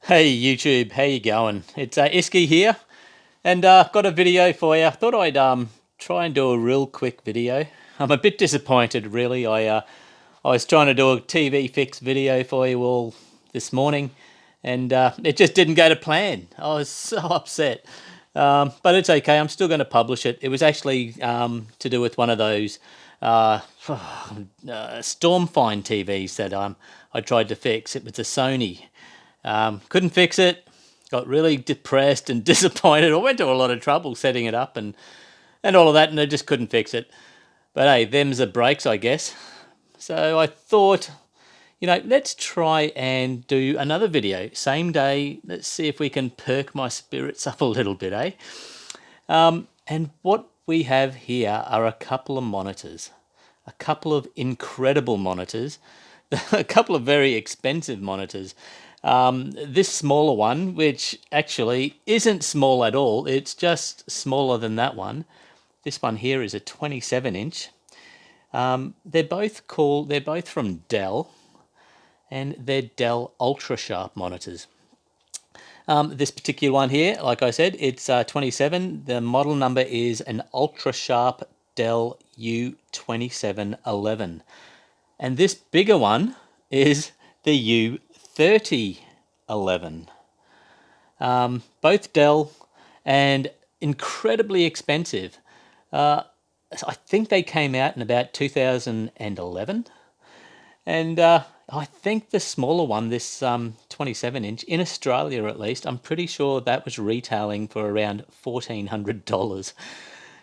Hey YouTube, how you going? It's Iski here, and got a video for you. I thought I'd try and do a real quick video. I'm a bit disappointed, really. I was trying to do a TV fix video for you all this morning, and it just didn't go to plan. I was so upset, but it's okay. I'm still going to publish it. It was actually to do with one of those Stormfind TVs that I tried to fix. It was a Sony. Couldn't fix it. Got really depressed and disappointed. I went to a lot of trouble setting it up and all of that, and I just couldn't fix it. But hey, them's the breaks, I guess. So I thought, let's try and do another video. Same day. Let's see if we can perk my spirits up a little bit, eh? And what we have here are a couple of monitors. A couple of incredible monitors. A couple of very expensive monitors. This smaller one, which actually isn't small at all, it's just smaller than that one. This one here is a 27-inch. They're both from Dell, and they're Dell Ultrasharp monitors. This particular one here, like I said, it's 27. The model number is an Ultrasharp Dell U2711. And this bigger one is the U3011. Both Dell and incredibly expensive. I think they came out in about 2011. And I think the smaller one, this 27-inch, in Australia at least, I'm pretty sure that was retailing for around $1,400.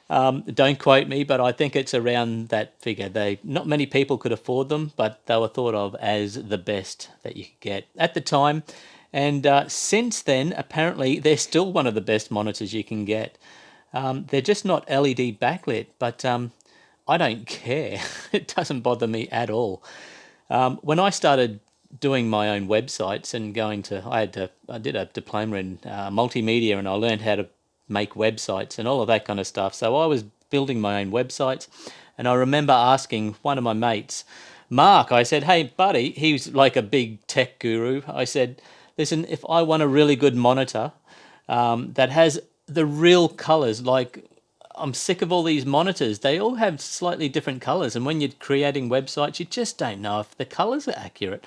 Don't quote me, but I think it's around that figure. Not many people could afford them, but they were thought of as the best that you could get at the time. And since then, apparently, they're still one of the best monitors you can get. They're just not LED backlit, but I don't care. It doesn't bother me at all. When I started doing my own websites and I did a diploma in multimedia, and I learned how to make websites and all of that kind of stuff. So I was building my own websites, and I remember asking one of my mates, Mark, I said, hey buddy, he was like a big tech guru. I said, listen, if I want a really good monitor that has the real colors, like I'm sick of all these monitors. They all have slightly different colors, and when you're creating websites, you just don't know if the colors are accurate.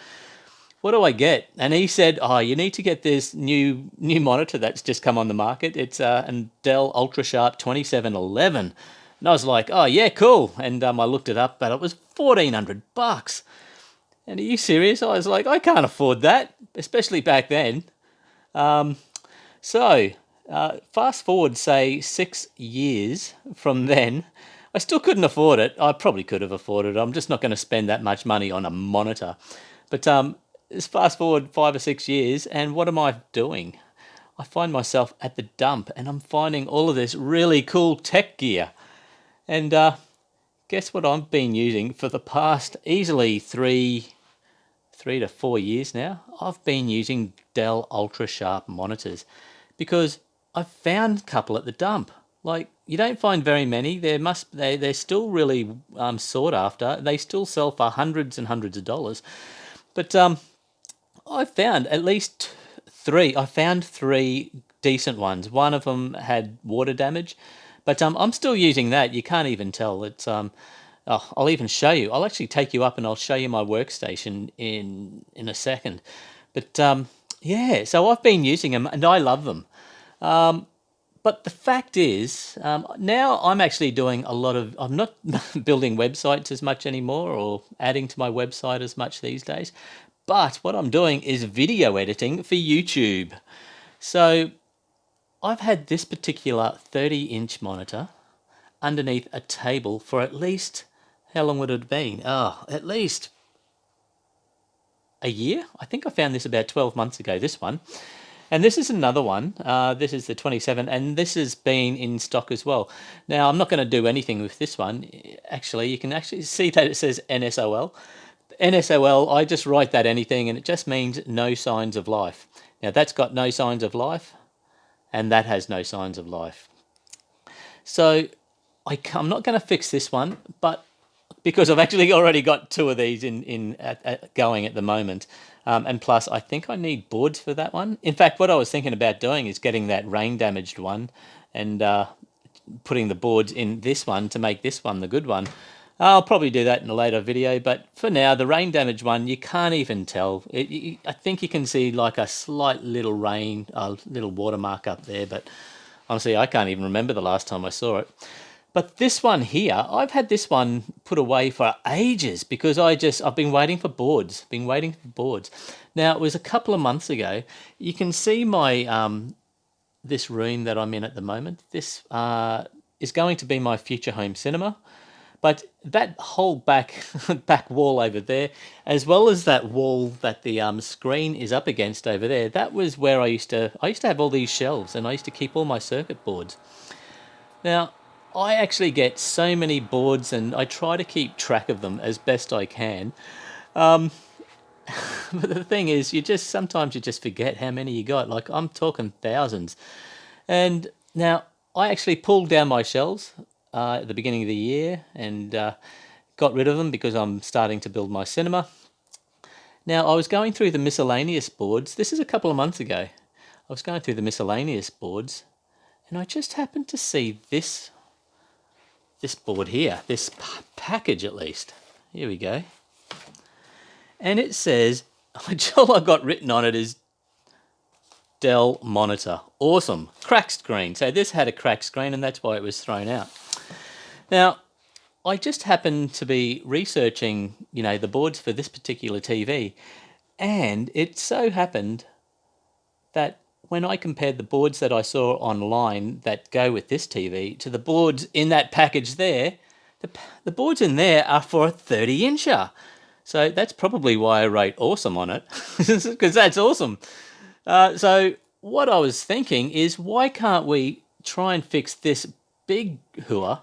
What do I get? And he said, oh, you need to get this new monitor that's just come on the market. It's a Dell Ultrasharp 2711. And I was like, oh yeah, cool. And I looked it up, but it was $1,400. And are you serious? I was like, I can't afford that, especially back then. So fast forward, say 6 years from then, I still couldn't afford it. I probably could have afforded it. I'm just not going to spend that much money on a monitor. But let's fast forward 5 or 6 years, and what am I doing? I find myself at the dump, and I'm finding all of this really cool tech gear. And guess what I've been using for the past easily three to 4 years now? I've been using Dell Ultrasharp monitors because I've found a couple at the dump. Like, you don't find very many. They're still really sought after. They still sell for hundreds and hundreds of dollars. But I found at least three. I found three decent ones. One of them had water damage, but I'm still using that. You can't even tell. It's oh, I'll even show you. I'll actually take you up and I'll show you my workstation in a second. But yeah, so I've been using them and I love them. But the fact is, now I'm actually doing I'm not building websites as much anymore or adding to my website as much these days. But what I'm doing is video editing for YouTube. So I've had this particular 30-inch monitor underneath a table for at least, how long would it have been? Oh, at least a year. I think I found this about 12 months ago, this one. And this is another one. This is the 27, and this has been in stock as well. Now, I'm not going to do anything with this one. Actually, you can actually see that it says NSOL. NSOL, I just write that anything, and it just means no signs of life. Now, that's got no signs of life, and that has no signs of life. So I'm not going to fix this one, but because I've actually already got two of these going at the moment. And plus, I think I need boards for that one. In fact, what I was thinking about doing is getting that rain-damaged one and putting the boards in this one to make this one the good one. I'll probably do that in a later video, but for now, the rain damaged one, you can't even tell. I think you can see like a slight little little watermark up there, but honestly, I can't even remember the last time I saw it. But this one here, I've had this one put away for ages because I've been waiting for boards, Now, it was a couple of months ago. You can see my, this room that I'm in at the moment. This is going to be my future home cinema. But that whole back wall over there, as well as that wall that the screen is up against over there, that was where I used to have all these shelves, and I used to keep all my circuit boards. Now, I actually get so many boards, and I try to keep track of them as best I can. But the thing is, sometimes you just forget how many you got. Like, I'm talking thousands. And now, I actually pulled down my shelves at the beginning of the year and got rid of them because I'm starting to build my cinema. Now, I was going through the miscellaneous boards. This is a couple of months ago. I was going through the miscellaneous boards, and I just happened to see this board here, this package at least. Here we go. And it says, all I got written on it is Dell monitor. Awesome. Cracked screen. So this had a cracked screen, and that's why it was thrown out. Now, I just happened to be researching, the boards for this particular TV, and it so happened that when I compared the boards that I saw online that go with this TV to the boards in that package there, the boards in there are for a 30-incher. So that's probably why I wrote awesome on it, because that's awesome. So what I was thinking is, why can't we try and fix this big hooah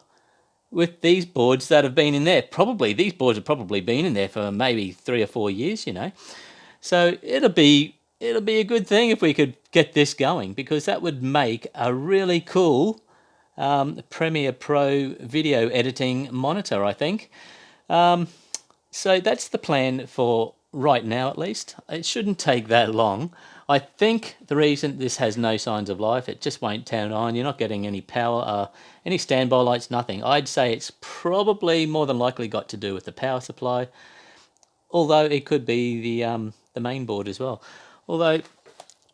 with these boards that have been in there? These boards have probably been in there for maybe 3 or 4 years, So it'll be a good thing if we could get this going, because that would make a really cool Premiere Pro video editing monitor, I think. So that's the plan for right now, at least. It shouldn't take that long. I think the reason this has no signs of life, it just won't turn on. You're not getting any power, any standby lights, nothing. I'd say it's probably more than likely got to do with the power supply, although it could be the main board as well. Although it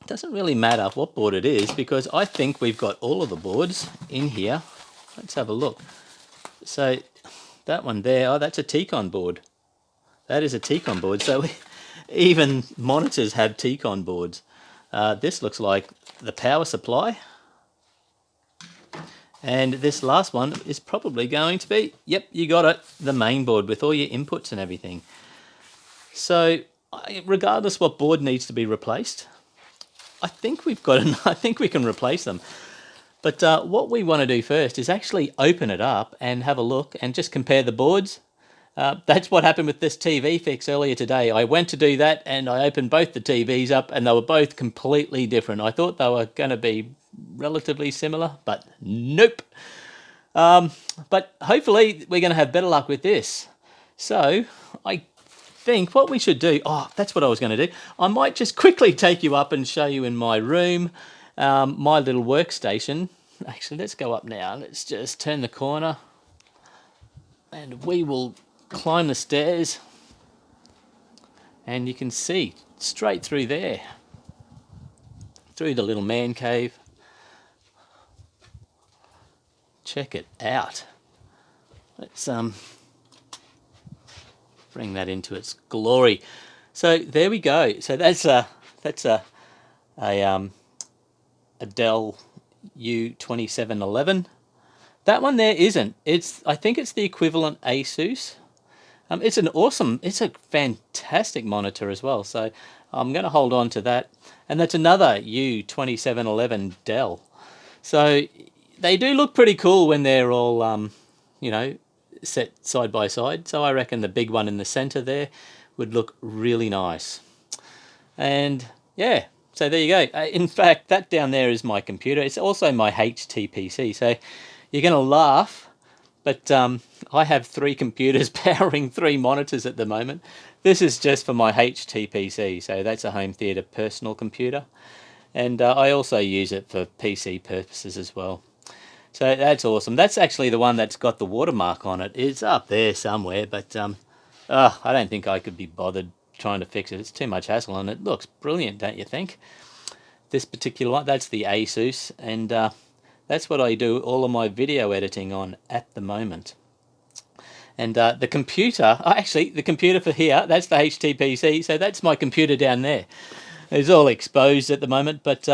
doesn't really matter what board it is, because I think we've got all of the boards in here. Let's have a look. So that one there, that's a T-Con board. That is a T-Con board. So even monitors have T-Con boards. This looks like the power supply. And this last one is probably going to be, yep, you got it, the main board with all your inputs and everything. So regardless what board needs to be replaced, I think we can replace them. But what we want to do first is actually open it up and have a look and just compare the boards. That's what happened with this TV fix earlier today. I went to do that and I opened both the TVs up, and they were both completely different. I thought they were going to be relatively similar, but nope. But hopefully we're going to have better luck with this. So I think what we should do, that's what I was going to do. I might just quickly take you up and show you in my room, my little workstation. Actually, let's go up now. Let's just turn the corner and we will climb the stairs, and you can see straight through there, through the little man cave. Check it out. Let's bring that into its glory. So there we go. So that's a Dell U2711. That one there isn't. I think it's the equivalent Asus. It's a fantastic monitor as well. So I'm going to hold on to that. And that's another U2711 Dell. So they do look pretty cool when they're all, set side by side. So I reckon the big one in the center there would look really nice. And yeah, so there you go. In fact, that down there is my computer. It's also my HTPC. So you're going to laugh, but I have 3 computers powering 3 monitors at the moment. This is just for my HTPC, so that's a home theatre personal computer. And I also use it for PC purposes as well. So that's awesome. That's actually the one that's got the watermark on it. It's up there somewhere, but I don't think I could be bothered trying to fix it. It's too much hassle, and it looks brilliant, don't you think? This particular one, that's the Asus, and that's what I do all of my video editing on at the moment. And the computer, actually, the computer for here, that's the HTPC, so that's my computer down there. It's all exposed at the moment, but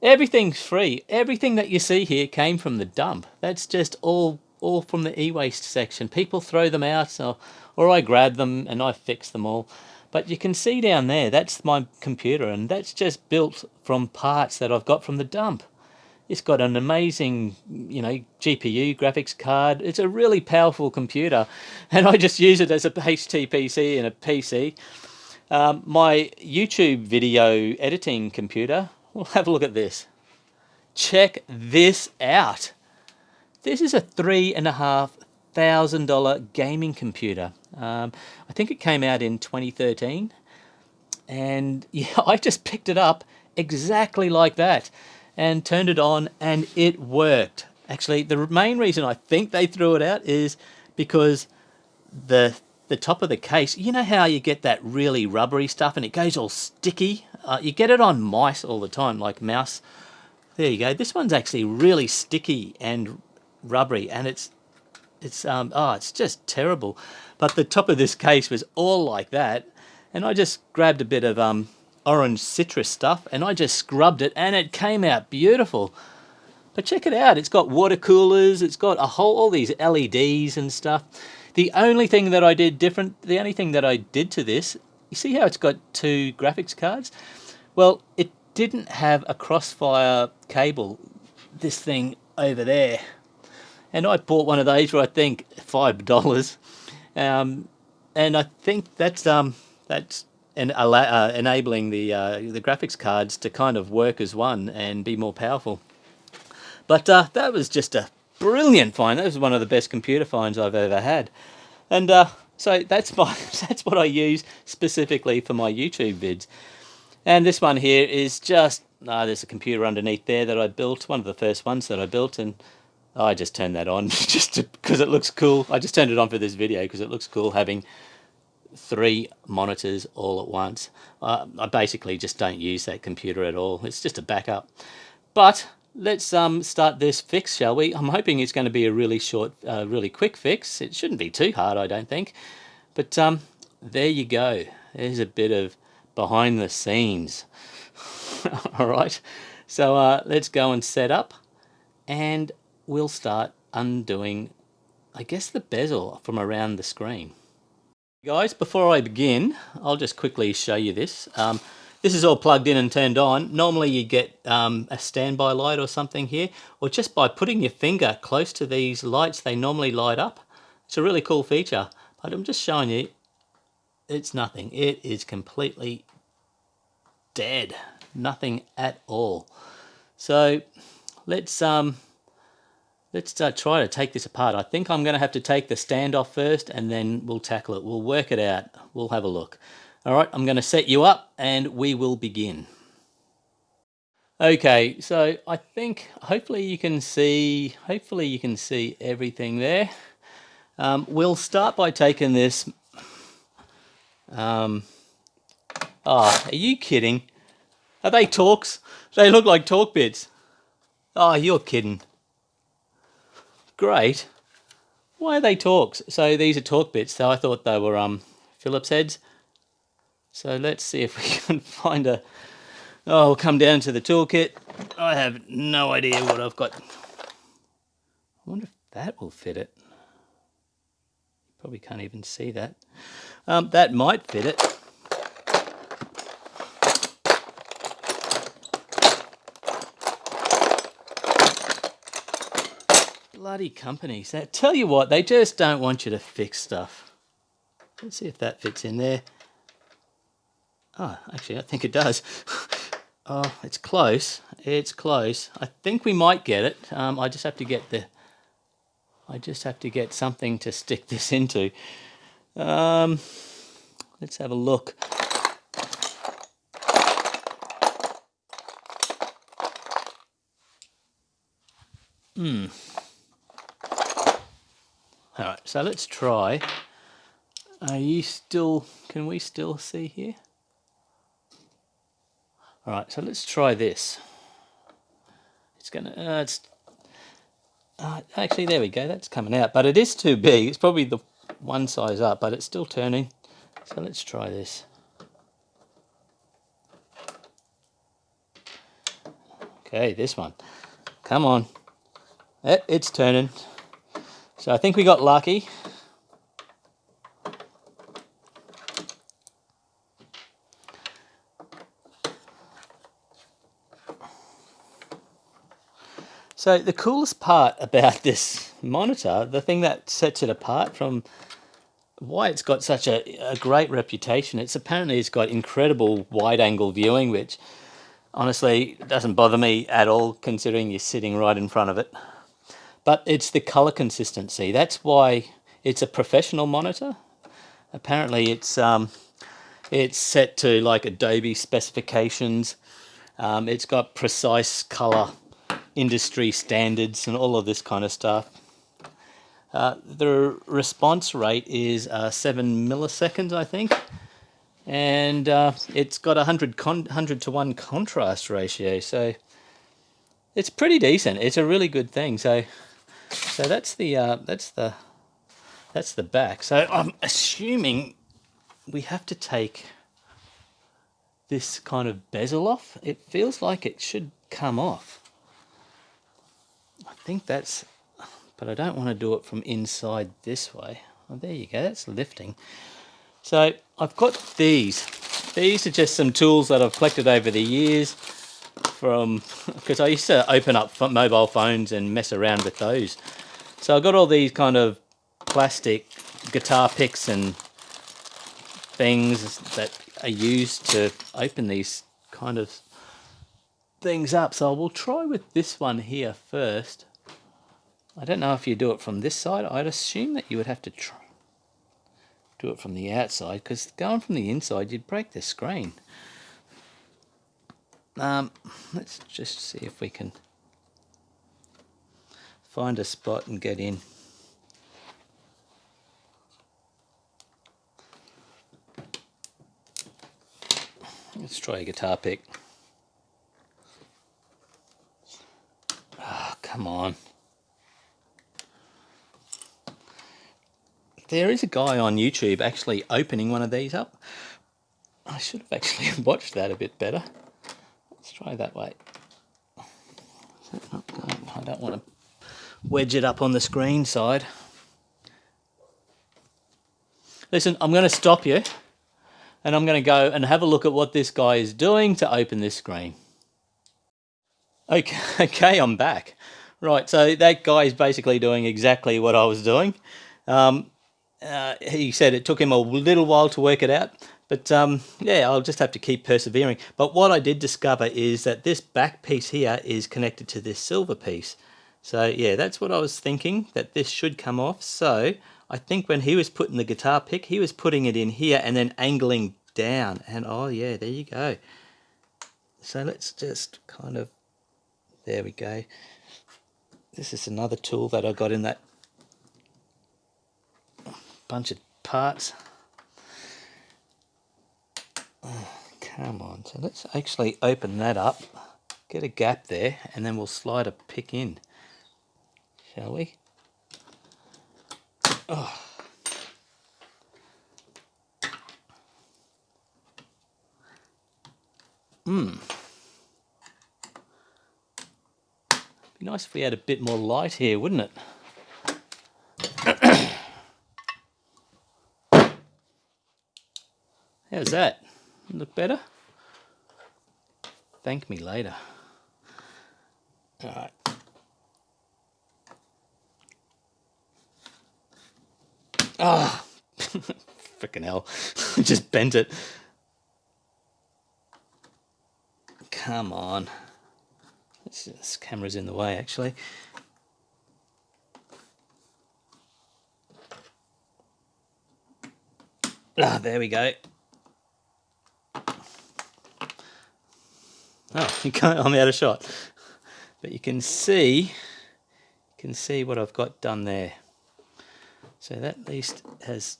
everything's free. Everything that you see here came from the dump. That's just all from the e-waste section. People throw them out, or I grab them and I fix them all. But you can see down there, that's my computer, and that's just built from parts that I've got from the dump. It's got an amazing, GPU graphics card. It's a really powerful computer, and I just use it as a HTPC and a PC. My YouTube video editing computer, well, have a look at this. Check this out. This is a $3,500 gaming computer. I think it came out in 2013, and yeah, I just picked it up exactly like that and turned it on, and it worked. Actually, the main reason I think they threw it out is because the top of the case, you know how you get that really rubbery stuff and it goes all sticky? You get it on mice all the time, like mouse. There you go. This one's actually really sticky and rubbery, and it's just terrible. But the top of this case was all like that, and I just grabbed a bit of orange citrus stuff and I just scrubbed it, and it came out beautiful. But check it out, it's got water coolers, it's got all these LEDs and stuff. The only thing that I did different, the only thing that I did to this, you see how it's got two graphics cards? Well, it didn't have a crossfire cable, this thing over there. And I bought one of those for, I think, $5. And I think that's enabling the graphics cards to kind of work as one and be more powerful. But that was just a brilliant find. That was one of the best computer finds I've ever had. And so that's what I use specifically for my YouTube vids. And this one here is just, there's a computer underneath there that I built, one of the first ones that I built, and I just turned that on just because it looks cool. I just turned it on for this video because it looks cool having 3 monitors all at once. I basically just don't use that computer at all. It's just a backup. But let's start this fix, shall we? I'm hoping it's going to be a really short, really quick fix. It shouldn't be too hard, I don't think. But there you go. There's a bit of behind the scenes. All right. So let's go and set up, and we'll start undoing, I guess, the bezel from around the screen. Guys, before I begin, I'll just quickly show you this. This is all plugged in and turned on. Normally you get a standby light or something here, or just by putting your finger close to these lights, they normally light up. It's a really cool feature, but I'm just showing you, it's nothing. It is completely dead. Nothing at all. So let's try to take this apart. I think I'm going to have to take the stand off first, and then we'll tackle it. We'll work it out. We'll have a look. All right, I'm going to set you up and we will begin. Okay, so I think hopefully you can see everything there. We'll start by taking this. Are you kidding? Are they Torx? They look like Torx bits. Oh, you're kidding. Great. Why are they Torx? So these are Torx bits. So I thought they were Phillips heads. So let's see if we can find a... Oh, we'll come down to the toolkit. I have no idea what I've got. I wonder if that will fit it. Probably can't even see that. That might fit it. Bloody companies. I tell you what, they just don't want you to fix stuff. Let's see if that fits in there. Oh, actually, I think it does. Oh, it's close. It's close. I think we might get it. I just have to get something to stick this into. Let's Let's have a look. Alright, so let's try. Are you still, can we still see here? Alright, so let's try this. It's gonna, actually there we go, that's coming out, but it is too big. It's probably the one size up, but it's still turning. So let's try this. Okay, this one. Come on. It's turning. So I think we got lucky. So the coolest part about this monitor, the thing that sets it apart from why it's got such a great reputation, it's got incredible wide-angle viewing, which honestly doesn't bother me at all considering you're sitting right in front of it. But it's the color consistency. That's why it's a professional monitor. Apparently it's set to like Adobe specifications. It's got precise color industry standards and all of this kind of stuff. The response rate is 7 milliseconds, I think, and it's got 100 to 1 contrast ratio, so it's pretty decent. It's a really good thing. So that's the back. So I'm assuming we have to take this kind of bezel off. It feels like it should come off. I think that's, but I don't want to do it from inside this way. Well, there you go, that's lifting. So I've got these. These are just some tools that I've collected over the years from, because I used to open up mobile phones and mess around with those. So I've got all these kind of plastic guitar picks and things that are used to open these kind of things up. So we'll try with this one here first. I don't know if you do it from this side. I'd assume that you would have to do it from the outside, because going from the inside you'd break the screen. Let's just see if we can find a spot and get in. Let's try a guitar pick. Oh, come on. There is a guy on YouTube actually opening one of these up. I should have actually watched that a bit better. Let's try that way. I don't want to wedge it up on the screen side. Listen, I'm going to stop you and I'm going to go and have a look at what this guy is doing to open this screen. Okay, I'm back. Right, so that guy is basically doing exactly what I was doing. He said it took him a little while to work it out, but yeah, I'll just have to keep persevering. But what I did discover is that this back piece here is connected to this silver piece. So yeah, that's what I was thinking, that this should come off. So I think when he was putting the guitar pick, he was putting it in here and then angling down. And oh yeah, there you go. So let's just kind of, there we go. This is another tool that I got in that bunch of parts. Oh, come on. So let's actually open that up, get a gap there, and then we'll slide a pick in. Shall we? Oh. Be nice if we had a bit more light here, wouldn't it? How's that? Look better? Thank me later. Alright. Ah, oh. Frickin' hell. Just bent it. Come on. This camera's in the way, actually. Ah, there we go. Oh, you can't, I'm out of shot. But you can see what I've got done there. So that at least has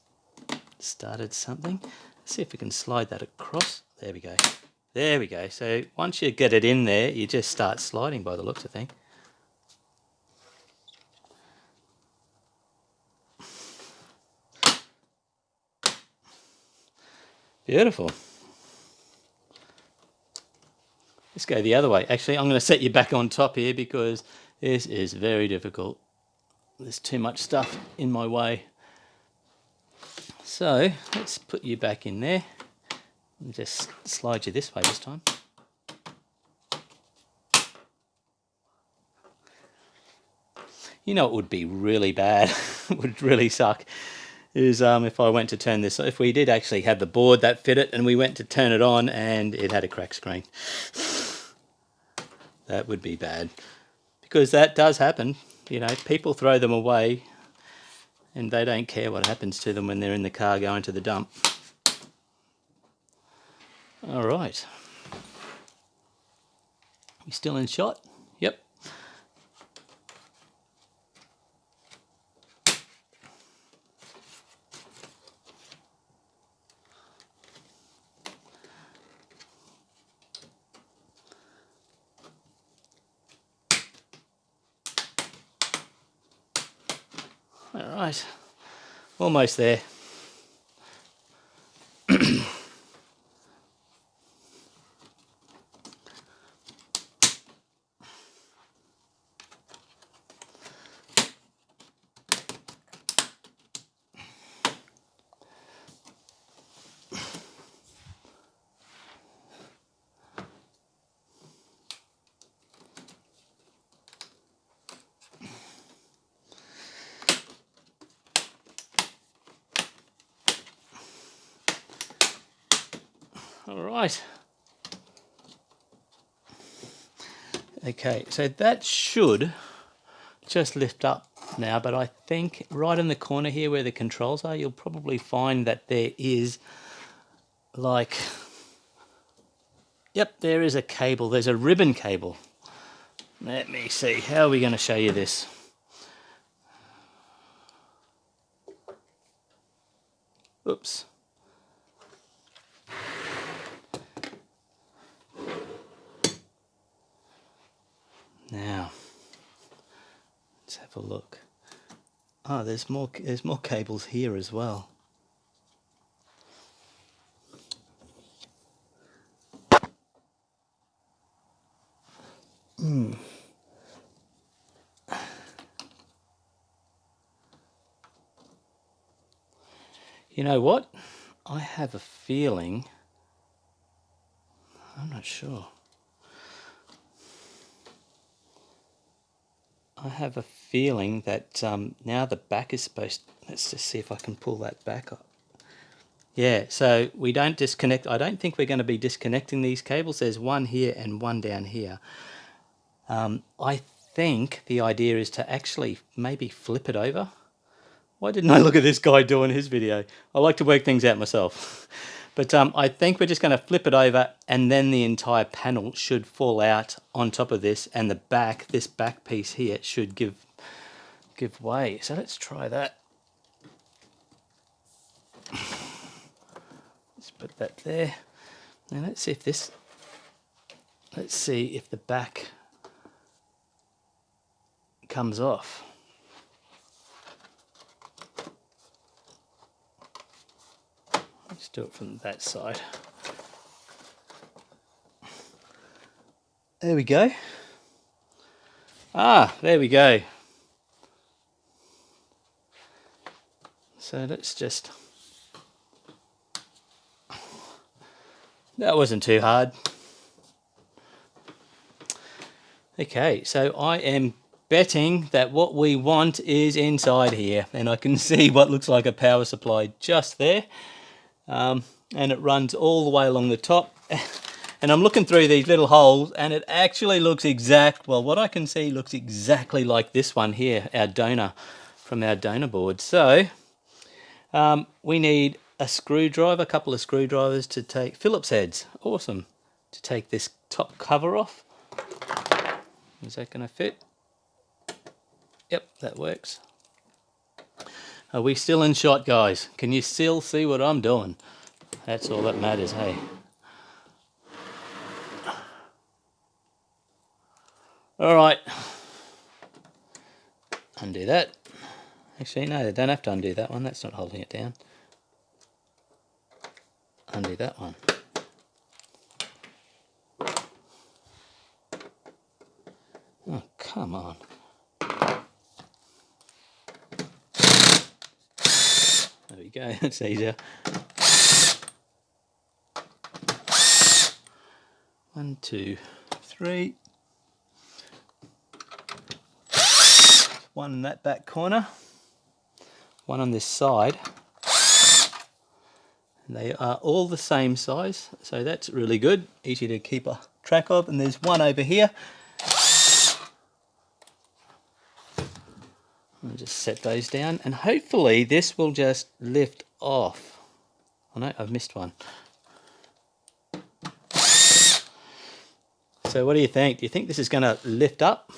started something. Let's see if we can slide that across. There we go. There we go. So once you get it in there, you just start sliding by the looks of things. Beautiful. Let's go the other way. Actually, I'm going to set you back on top here because this is very difficult. There's too much stuff in my way. So let's put you back in there and just slide you this way this time. You know, it would be really bad, it would really suck, is if I went to turn this, if we did actually have the board that fit it and we went to turn it on and it had a cracked screen. That would be bad, because that does happen. You know, people throw them away and they don't care what happens to them when they're in the car going to the dump. All right. We still in shot? Yep. All right. Almost there. All right. Okay, so that should just lift up now, but I think right in the corner here where the controls are, you'll probably find that there is like, yep, there is a cable. There's a ribbon cable. Let me see, how are we going to show you this? Oops. Now, let's have a look. Oh, there's more cables here as well. You know what? I have a feeling, I'm not sure. I have a feeling that now the back is supposed, let's just see if I can pull that back up. Yeah, so we don't disconnect. I don't think we're going to be disconnecting these cables. There's one here and one down here. I think the idea is to actually maybe flip it over. Why didn't I look at this guy doing his video? I like to work things out myself. But I think we're just going to flip it over and then the entire panel should fall out on top of this, and the back, this back piece here, should give way. So let's try that. Let's put that there. Now let's see if this, let's see if the back comes off. Let's do it from that side. There we go. Ah, there we go. So let's just, that wasn't too hard. Okay, so I am betting that what we want is inside here, and I can see what looks like a power supply just there. And it runs all the way along the top. And I'm looking through these little holes, and it actually looks well, what I can see looks exactly like this one here, our donor, from our donor board. So we need a screwdriver, a couple of screwdrivers to take, Phillips heads, awesome, to take this top cover off. Is that going to fit? Yep, that works. Are we still in shot, guys? Can you still see what I'm doing? That's all that matters, hey? All right. Undo that. Actually, no, they don't have to undo that one. That's not holding it down. Undo that one. Oh, come on. There we go, that's easier. 1, 2, 3. One in that back corner. One on this side. And they are all the same size, so that's really good. Easy to keep a track of. And there's one over here. I'll just set those down, and hopefully this will just lift off. Oh no, I've missed one. So what do you think? Do you think this is going to lift up?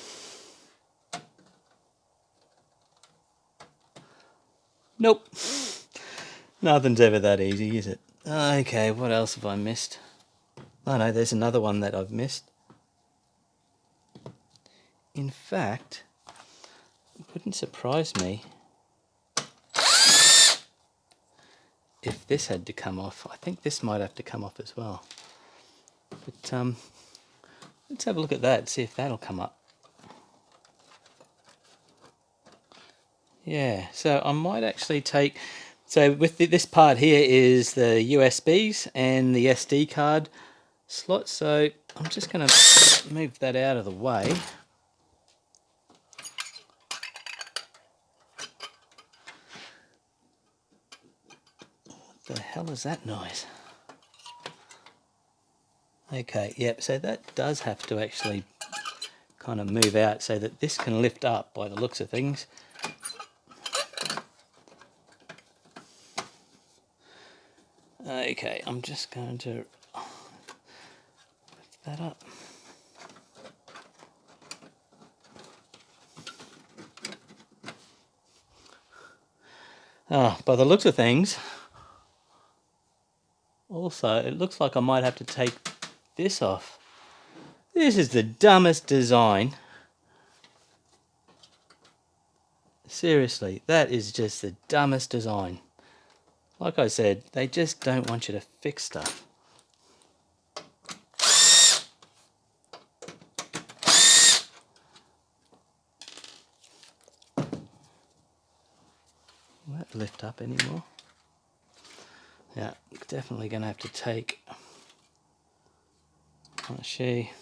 Nope. Nothing's ever that easy, is it? Okay, what else have I missed? Oh no, there's another one that I've missed. In fact, it wouldn't surprise me if this had to come off. I think this might have to come off as well. But let's have a look at that, see if that'll come up. Yeah, so I might actually take... So with this part here is the USBs and the SD card slot. So I'm just going to move that out of the way. The hell is that noise? Okay, yep, so that does have to actually kind of move out so that this can lift up by the looks of things. Okay, I'm just going to lift that up. By the looks of things, also, it looks like I might have to take this off. This is the dumbest design. Seriously, that is just the dumbest design. Like I said, they just don't want you to fix stuff. Will that lift up anymore? Yeah, definitely going to have to take... Actually,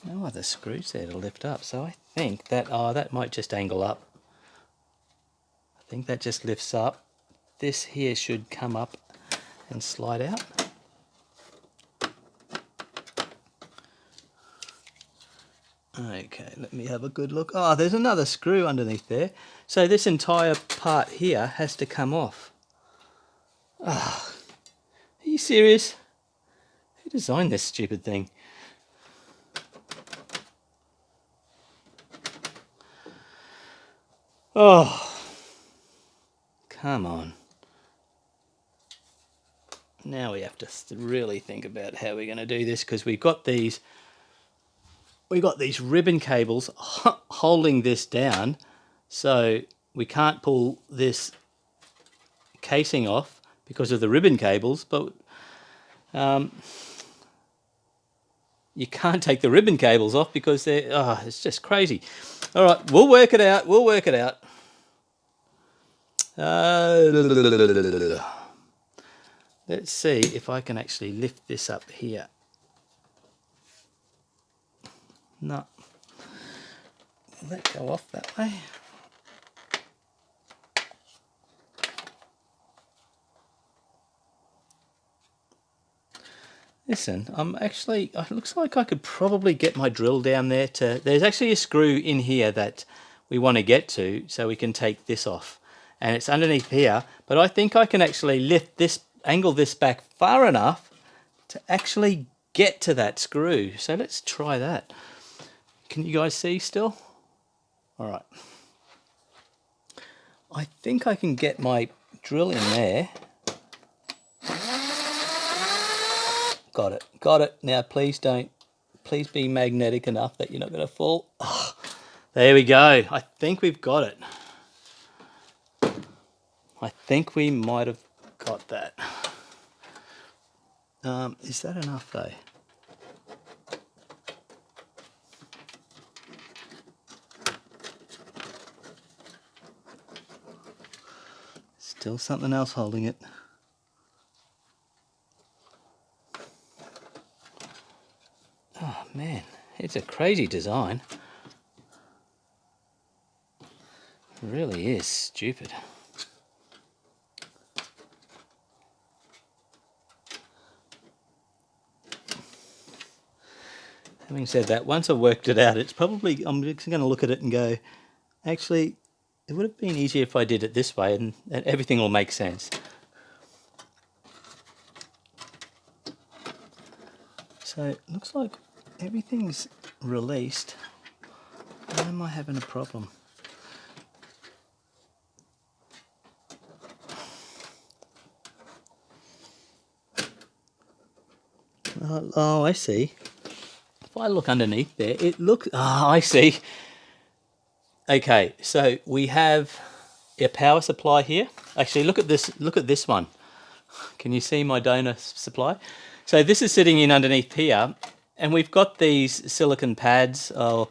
no other screws there to lift up, so I think that, that might just angle up. I think that just lifts up. This here should come up and slide out. Okay, let me have a good look. Oh, there's another screw underneath there. So this entire part here has to come off. Oh, are you serious? Who designed this stupid thing? Oh, come on. Now we have to really think about how we're going to do this, because we've got these ribbon cables holding this down, so we can't pull this casing off because of the ribbon cables, but you can't take the ribbon cables off because they're, it's just crazy. All right, we'll work it out. We'll work it out. Let's see if I can actually lift this up here. No. Will that go off that way? Listen, it looks like I could probably get my drill down there to, there's actually a screw in here that we want to get to so we can take this off. And it's underneath here, but I think I can actually lift this, angle this back far enough to actually get to that screw. So let's try that. Can you guys see still? All right. I think I can get my drill in there. Got it. Got it. Now please be magnetic enough that you're not going to fall. Oh, there we go. I think we've got it. I think we might have got that. Is that enough though? Still something else holding it. Oh man, it's a crazy design. It really is stupid. Having said that, once I've worked it out, it's probably, I'm just going to look at it and go, actually, it would have been easier if I did it this way, and everything will make sense. So it looks like everything's released. Why am I having a problem? Oh, I see. If I look underneath there, it looks... Oh, I see. Okay, so we have a power supply here. Actually, look at this one. Can you see my donor supply? So this is sitting in underneath here, and we've got these silicon pads, or,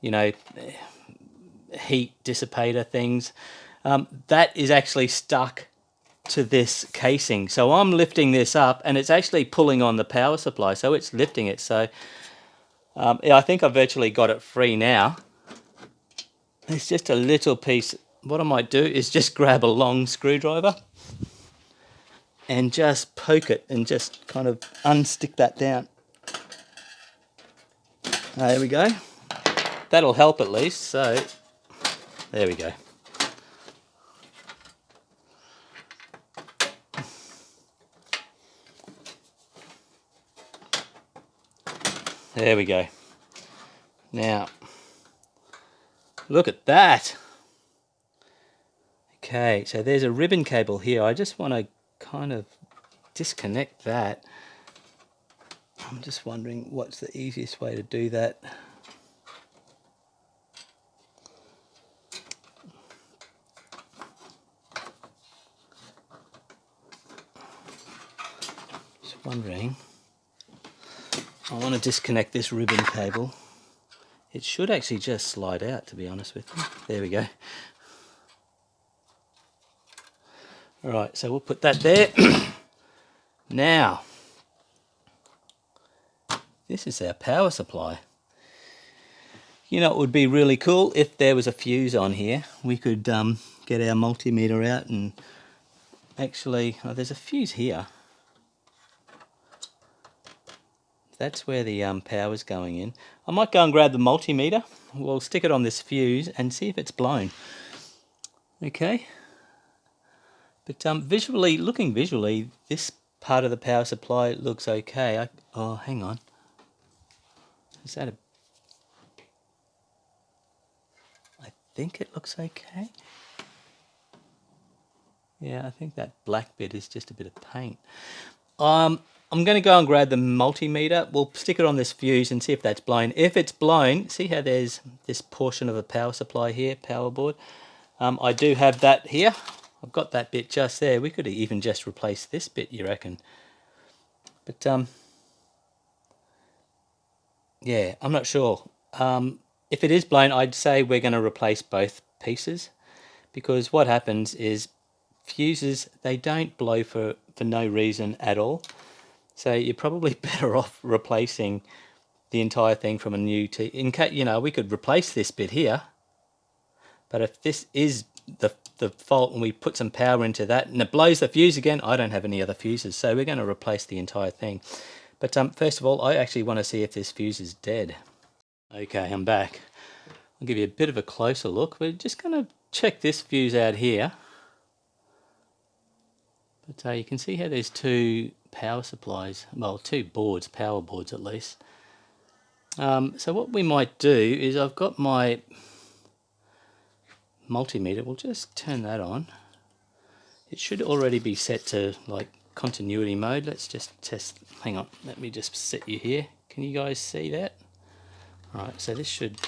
you know, heat dissipator things. That is actually stuck to this casing. So I'm lifting this up, and it's actually pulling on the power supply, so it's lifting it. So I think I've virtually got it free now. It's just a little piece. What I might do is just grab a long screwdriver and just poke it and just kind of unstick that down. There we go. That'll help at least. So there we go. There we go. Now, look at that. Okay, so there's a ribbon cable here. I just want to kind of disconnect that. I'm just wondering what's the easiest way to do that. Just wondering. I want to disconnect this ribbon cable. It should actually just slide out, to be honest with you. There we go. Alright, so we'll put that there. Now, this is our power supply. You know, it would be really cool if there was a fuse on here. We could get our multimeter out and actually, oh, there's a fuse here. That's where the power's going in. I might go and grab the multimeter. We'll stick it on this fuse and see if it's blown. Okay. But looking visually, this part of the power supply looks okay. Oh, hang on. Is that I think it looks okay. Yeah, I think that black bit is just a bit of paint. I'm going to go and grab the multimeter. We'll stick it on this fuse and see if that's blown. If it's blown, see how there's this portion of a power supply here, power board. I do have that here. I've got that bit just there. We could even just replace this bit, you reckon? But yeah, I'm not sure. If it is blown, I'd say we're going to replace both pieces, because what happens is fuses, they don't blow for no reason at all. So you're probably better off replacing the entire thing from a new in case, you know, we could replace this bit here, but if this is the fault and we put some power into that and it blows the fuse again, I don't have any other fuses, so we're going to replace the entire thing. But first of all, I actually want to see if this fuse is dead. Okay, I'm back. I'll give you a bit of a closer look. We're just going to check this fuse out here. But you can see how there's two power supplies, well, 2 boards, power boards at least. So what we might do is, I've got my multimeter, we'll just turn that on. It should already be set to like continuity mode. Let's just test, hang on, let me just set you here. Can you guys see that? Alright, so this should,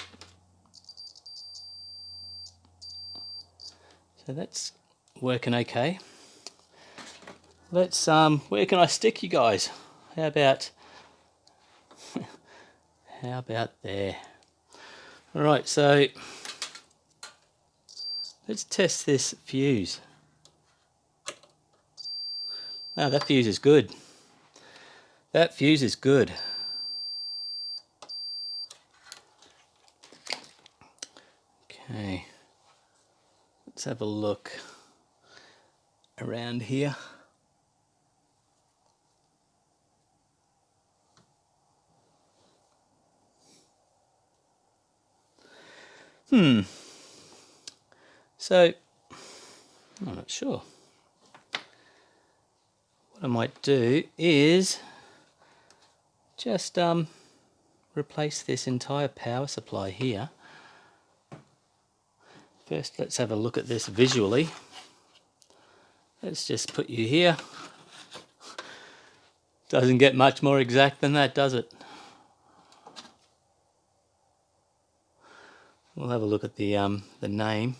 so that's working okay. Let's, where can I stick you guys? How about, how about there? Alright, so let's test this fuse. Oh, that fuse is good. That fuse is good. Okay, let's have a look around here. So, I'm not sure. What I might do is just replace this entire power supply here. First, let's have a look at this visually. Let's just put you here. Doesn't get much more exact than that, does it? We'll have a look at the name.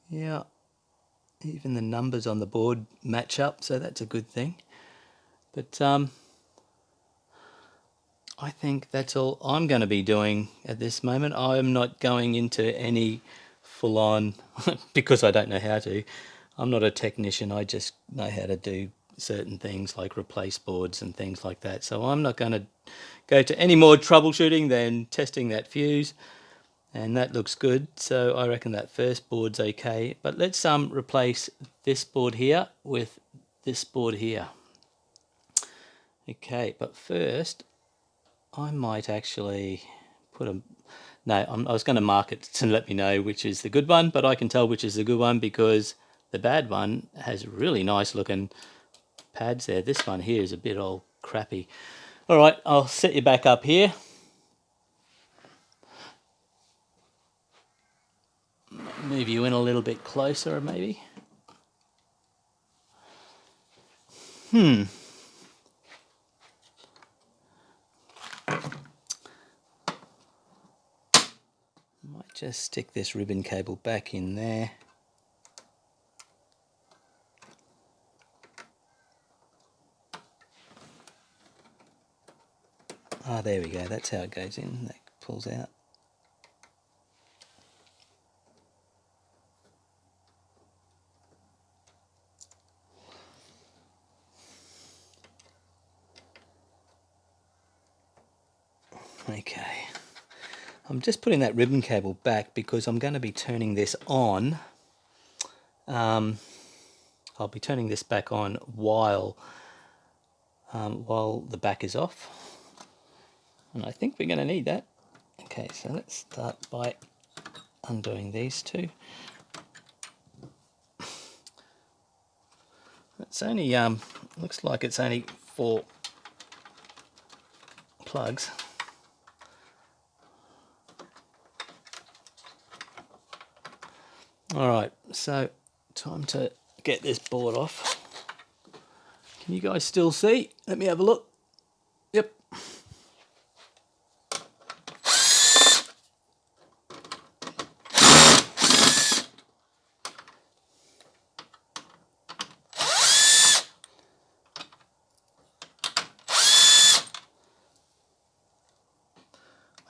Yeah, even the numbers on the board match up, so that's a good thing. But I think that's all I'm going to be doing at this moment. I'm not going into any full-on, because I don't know how to. I'm not a technician, I just know how to do certain things like replace boards and things like that. So I'm not going to go to any more troubleshooting than testing that fuse. And that looks good, so I reckon that first board's okay. But let's replace this board here with this board here. Okay, but first I might actually put a... No, I was going to mark it to let me know which is the good one, but I can tell which is the good one because the bad one has really nice looking pads there. This one here is a bit old crappy. Alright, I'll set you back up here. Move you in a little bit closer, maybe. Might just stick this ribbon cable back in there. Ah, there we go, that's how it goes in, that pulls out. Okay, I'm just putting that ribbon cable back because I'm going to be turning this on. I'll be turning this back on while the back is off, and I think we're going to need that. Okay, so let's start by undoing these two. It's only looks like it's only 4 plugs. Alright, so time to get this board off. Can you guys still see? Let me have a look. Yep.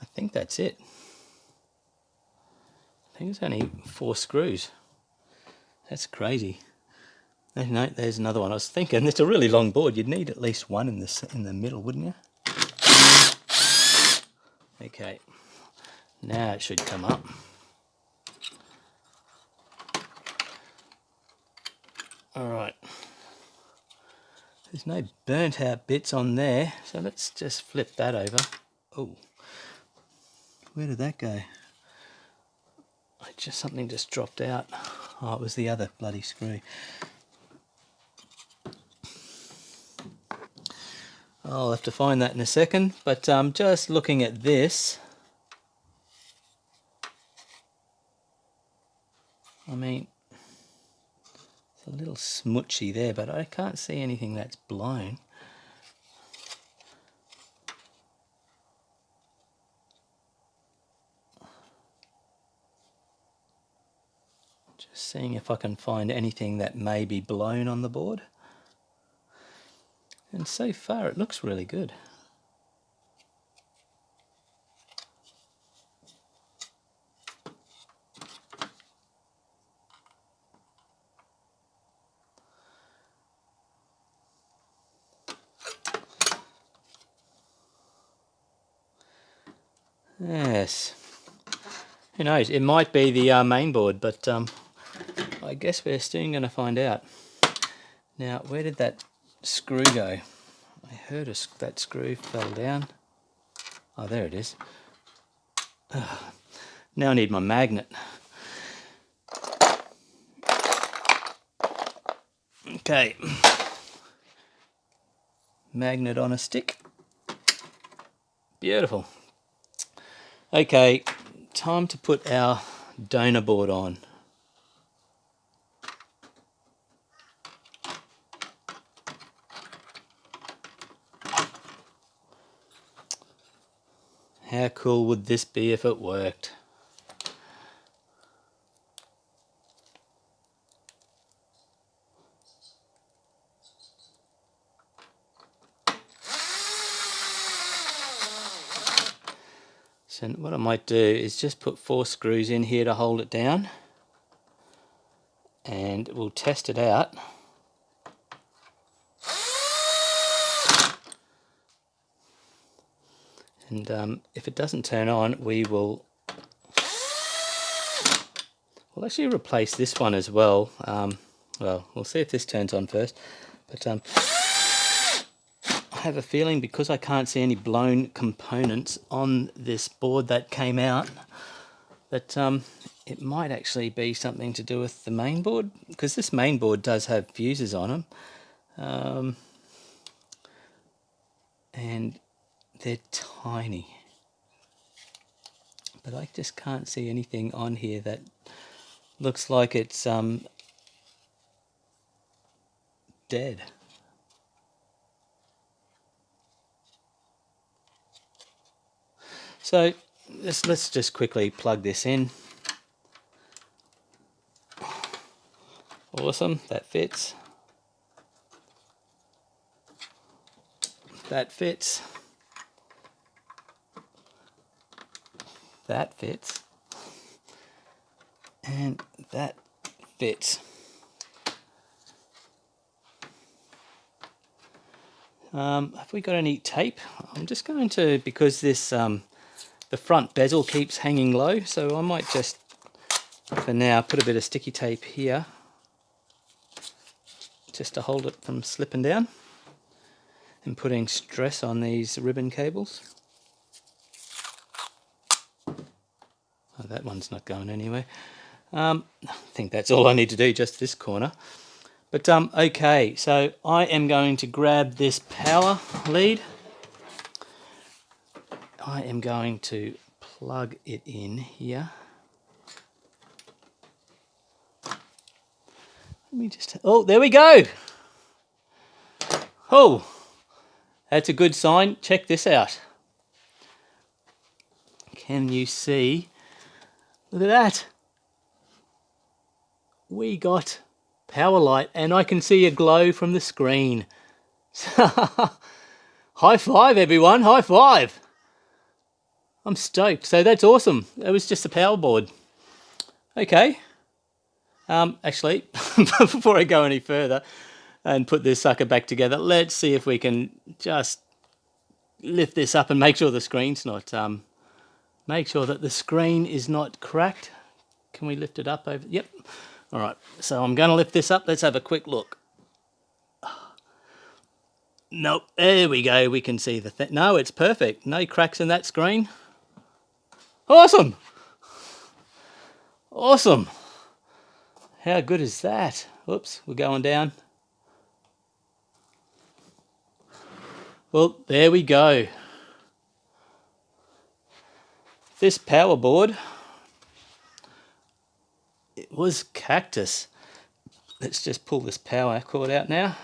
I think that's it. I think it's only 4 screws. That's crazy. No, there's another one. I was thinking it's a really long board. You'd need at least one in the middle, wouldn't you? Okay. Now it should come up. All right. There's no burnt out bits on there, so let's just flip that over. Oh, where did that go? Something just dropped out. Oh, it was the other bloody screw. I'll have to find that in a second, but just looking at this, I mean, it's a little smoochy there, but I can't see anything that's blown. Just seeing if I can find anything that may be blown on the board. And so far it looks really good. Yes. Who knows? It might be the main board, but I guess we're soon going to find out. Now, where did that screw go? I heard that screw fell down. Oh, there it is. Now I need my magnet. Okay. Magnet on a stick. Beautiful. Okay, time to put our donor board on. How cool would this be if it worked? So what I might do is just put 4 screws in here to hold it down, and we'll test it out. And if it doesn't turn on, we'll actually replace this one as well. Well, we'll see if this turns on first. But I have a feeling, because I can't see any blown components on this board that came out, that it might actually be something to do with the main board, because this main board does have fuses on them, and they're tiny, but I just can't see anything on here that looks like it's dead. So let's just quickly plug this in. Awesome, that fits. That fits. That fits. And that fits. Have we got any tape? I'm just going to, because this the front bezel keeps hanging low, so I might just, for now, put a bit of sticky tape here just to hold it from slipping down and putting stress on these ribbon cables. Oh, that one's not going anywhere. I think that's all I need to do, just this corner. But okay, so I am going to grab this power lead. I am going to plug it in here. Let me just, oh, there we go. Oh, that's a good sign. Check this out. Can you see? Look at that. We got power light, and I can see a glow from the screen. High five, everyone. High five. I'm stoked. So that's awesome. It was just a power board. Okay. Actually, before I go any further and put this sucker back together, let's see if we can just lift this up and make sure the screen's not, make sure that the screen is not cracked. Can we lift it up over? Yep. All right. So I'm going to lift this up. Let's have a quick look. Nope. There we go. We can see the thing. No, it's perfect. No cracks in that screen. Awesome. Awesome. How good is that? Oops, we're going down. Well, there we go. This power board, it was cactus. Let's just pull this power cord out now.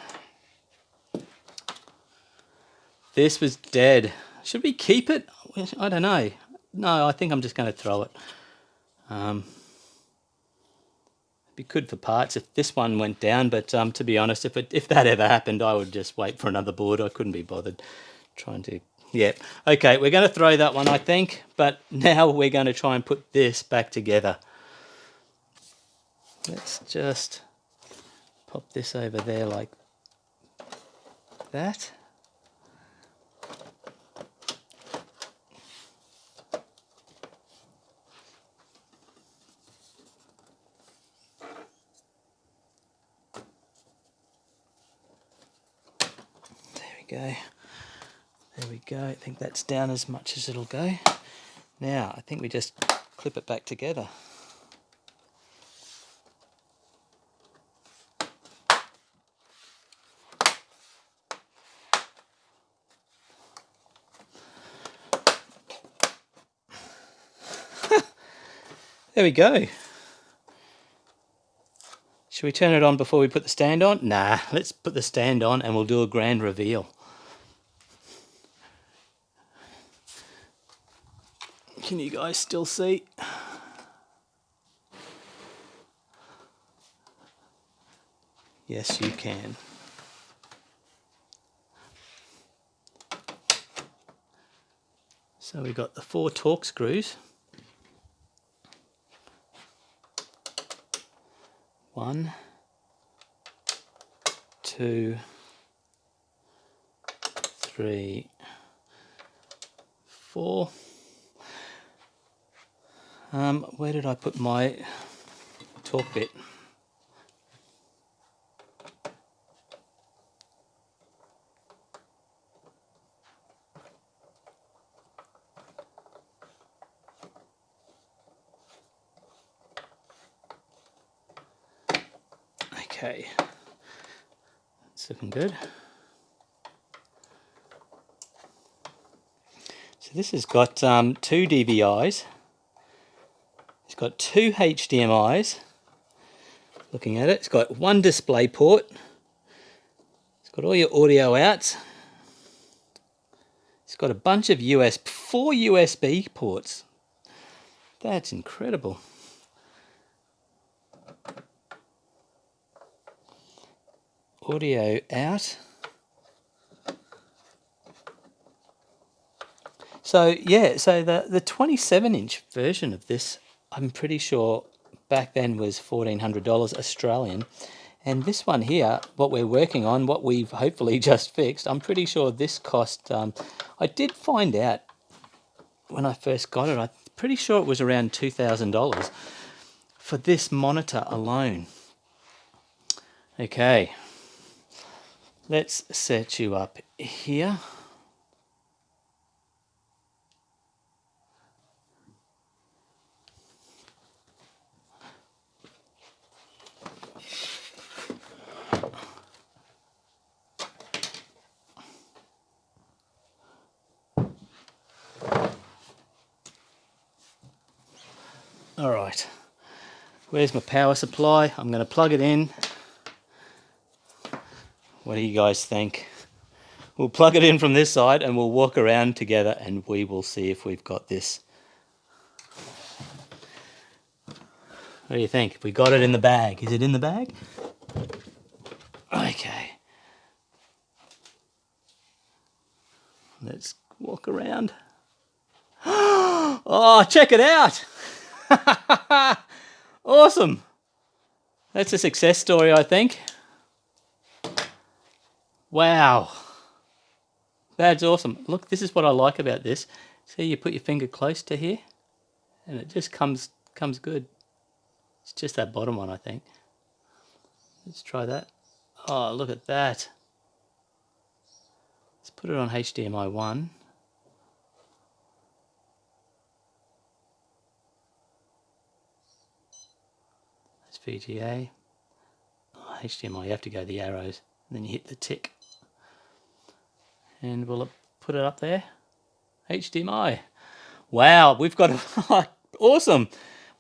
This was dead. Should we keep it? I don't know. No, I think I'm just going to throw it. It'd be good for parts if this one went down, but to be honest, if that ever happened, I would just wait for another board. I couldn't be bothered trying to... Yeah. Okay, we're going to throw that one, I think, but now we're going to try and put this back together. Let's just pop this over there like that. Go. There we go. I think that's down as much as it'll go. Now, I think we just clip it back together. There we go. Should we turn it on before we put the stand on? Nah, let's put the stand on and we'll do a grand reveal. Can you guys still see? Yes, you can. So we've got the 4 Torx screws. 1, 2, 3, 4. Where did I put my torque bit? Okay, that's looking good. So this has got 2 DVIs. It's got 2 HDMIs. Looking at it, it's got 1 display port. It's got all your audio outs. It's got a bunch of 4 USB ports. That's incredible. Audio out. So yeah, so the 27-inch version of this, I'm pretty sure back then was $1,400 Australian. And this one here, what we're working on, what we've hopefully just fixed, I'm pretty sure this cost, I did find out when I first got it, I'm pretty sure it was around $2,000 for this monitor alone. Okay, let's set you up here. All right, where's my power supply? I'm going to plug it in. What do you guys think? We'll plug it in from this side and we'll walk around together and we will see if we've got this. What do you think? We got it in the bag. Is it in the bag? Okay. Let's walk around. Oh, check it out! Awesome. That's a success story, I think. Wow. That's awesome. Look, this is what I like about this. See, you put your finger close to here and it just comes good. It's just that bottom one, I think. Let's try that. Oh, look at that. Let's put it on HDMI 1. Let's VGA. Oh, HDMI, you have to go the arrows, and then you hit the tick. And we'll put it up there. HDMI. Wow, we've got a... Awesome.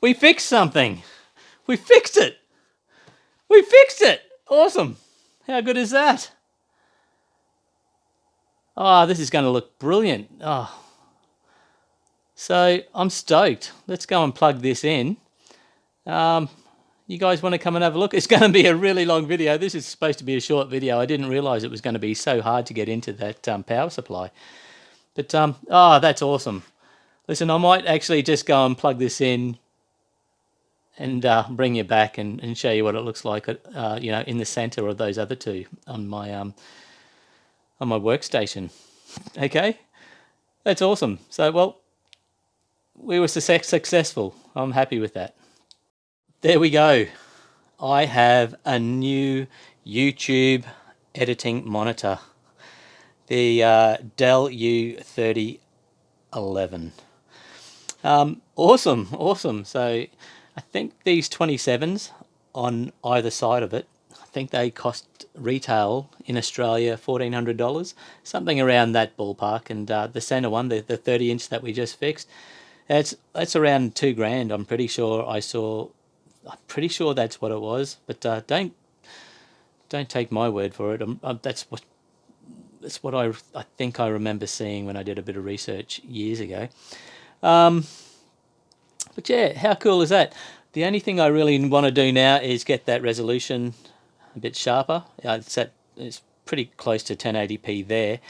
We fixed something. We fixed it. We fixed it. Awesome. How good is that? Oh, this is going to look brilliant. Oh. So I'm stoked. Let's go and plug this in. You guys want to come and have a look? It's going to be a really long video. This is supposed to be a short video. I didn't realize it was going to be so hard to get into that power supply. But, oh, that's awesome. Listen, I might actually just go and plug this in and bring you back and show you what it looks like, you know, in the center of those other two on my workstation. Okay, that's awesome. So, well, we were successful. I'm happy with that. There we go. I have a new YouTube editing monitor, the Dell U3011. Awesome. So I think these 27s on either side of it, I think they cost retail in Australia $1,400, something around that ballpark. And the center one, the 30-inch that we just fixed, that's around $2,000. I'm pretty sure that's what it was. But don't take my word for it. That's what I think I remember seeing when I did a bit of research years ago. But yeah, how cool is that? The only thing I really want to do now is get that resolution a bit sharper. It's pretty close to 1080p there,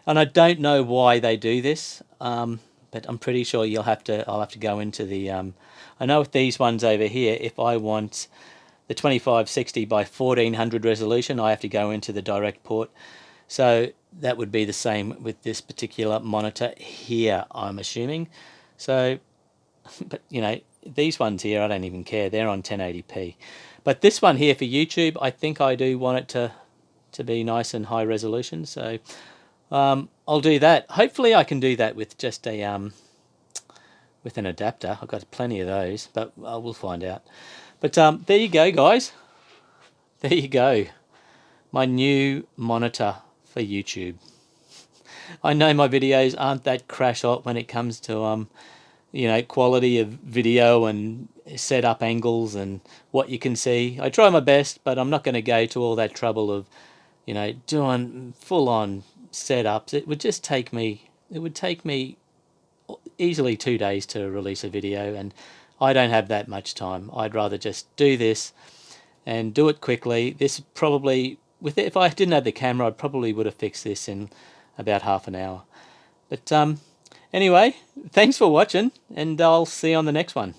and I don't know why they do this, but I'm pretty sure I'll have to go into the. I know with these ones over here, if I want the 2560 by 1400 resolution, I have to go into the direct port. So that would be the same with this particular monitor here, I'm assuming. So, but you know, these ones here, I don't even care. They're on 1080p. But this one here for YouTube, I think I do want it to be nice and high resolution. So I'll do that. Hopefully I can do that with just a with an adapter. I've got plenty of those, but we'll find out. But there you go, guys. There you go. My new monitor for YouTube. I know my videos aren't that crash hot when it comes to you know, quality of video and setup angles and what you can see. I try my best, but I'm not going to go to all that trouble of, you know, doing full-on setups. It would just take me. It would take me easily 2 days to release a video, and I don't have that much time. I'd rather just do this and do it quickly. This probably, if I didn't have the camera, I probably would have fixed this in about half an hour. But anyway, thanks for watching, and I'll see you on the next one.